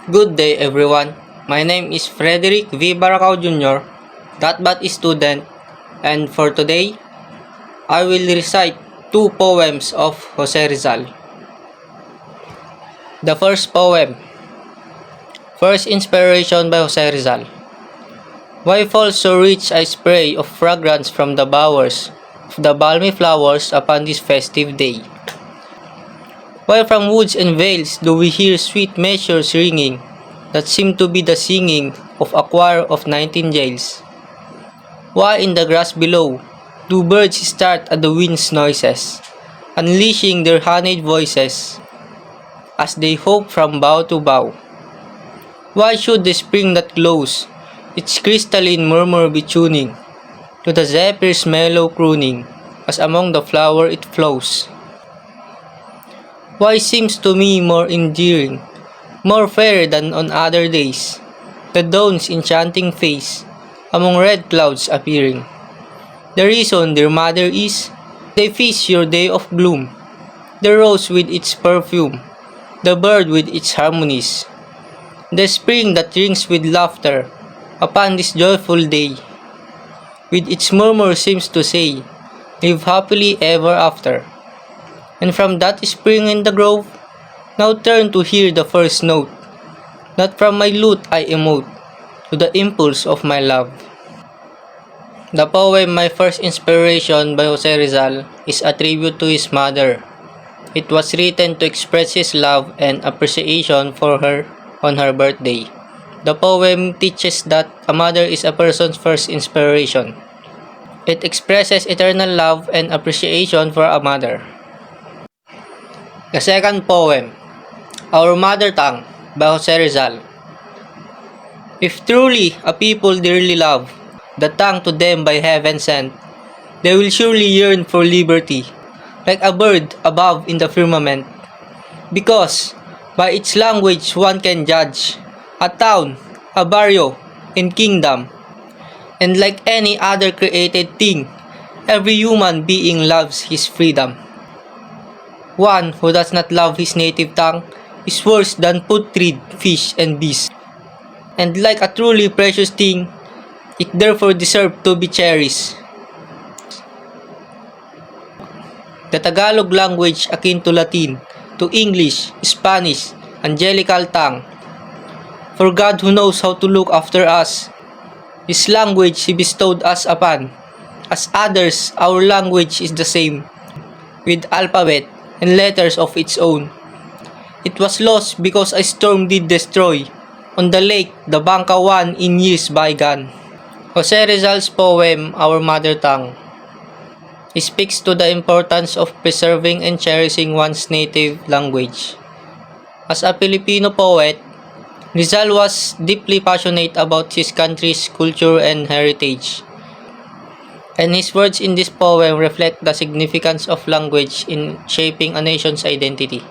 Good day everyone. My name is Frederick V. Baracao Jr., DotBat student, and for today, I will recite two poems of Jose Rizal. The first poem, First Inspiration by Jose Rizal. Why falls so rich a spray of fragrance from the bowers of the balmy flowers upon this festive day? While from woods and vales do we hear sweet measures ringing, that seem to be the singing of a choir of nightingales? Why in the grass below do birds start at the wind's noises, unleashing their honeyed voices, as they hope from bough to bough? Why should the spring that glows its crystalline murmur be tuning to the zephyr's mellow crooning, as among the flower it flows? Why seems to me more endearing, more fair than on other days, the dawn's enchanting face among red clouds appearing? The reason, dear mother, is they feast your day of gloom, the rose with its perfume, the bird with its harmonies, the spring that rings with laughter upon this joyful day, with its murmur seems to say, live happily ever after. And from that spring in the grove, now turn to hear the first note, not from my lute I emote, to the impulse of my love. The poem My First Inspiration by Jose Rizal is a tribute to his mother. It was written to express his love and appreciation for her on her birthday. The poem teaches that a mother is a person's first inspiration. It expresses eternal love and appreciation for a mother. The second poem, Our Mother Tongue by Jose Rizal. If truly a people dearly love, the tongue to them by heaven sent, they will surely yearn for liberty, like a bird above in the firmament. Because by its language one can judge a town, a barrio, and kingdom. And like any other created thing, every human being loves his freedom. One who does not love his native tongue is worse than putrid fish and beast. And like a truly precious thing, it therefore deserves to be cherished. The Tagalog language akin to Latin, to English, Spanish, angelical tongue. For God who knows how to look after us, His language He bestowed us upon. As others, our language is the same, with alphabet and letters of its own. It was lost because a storm did destroy, on the lake the Bangka one in years bygone. Jose Rizal's poem, Our Mother Tongue, speaks to the importance of preserving and cherishing one's native language. As a Filipino poet, Rizal was deeply passionate about his country's culture and heritage. And his words in this poem reflect the significance of language in shaping a nation's identity.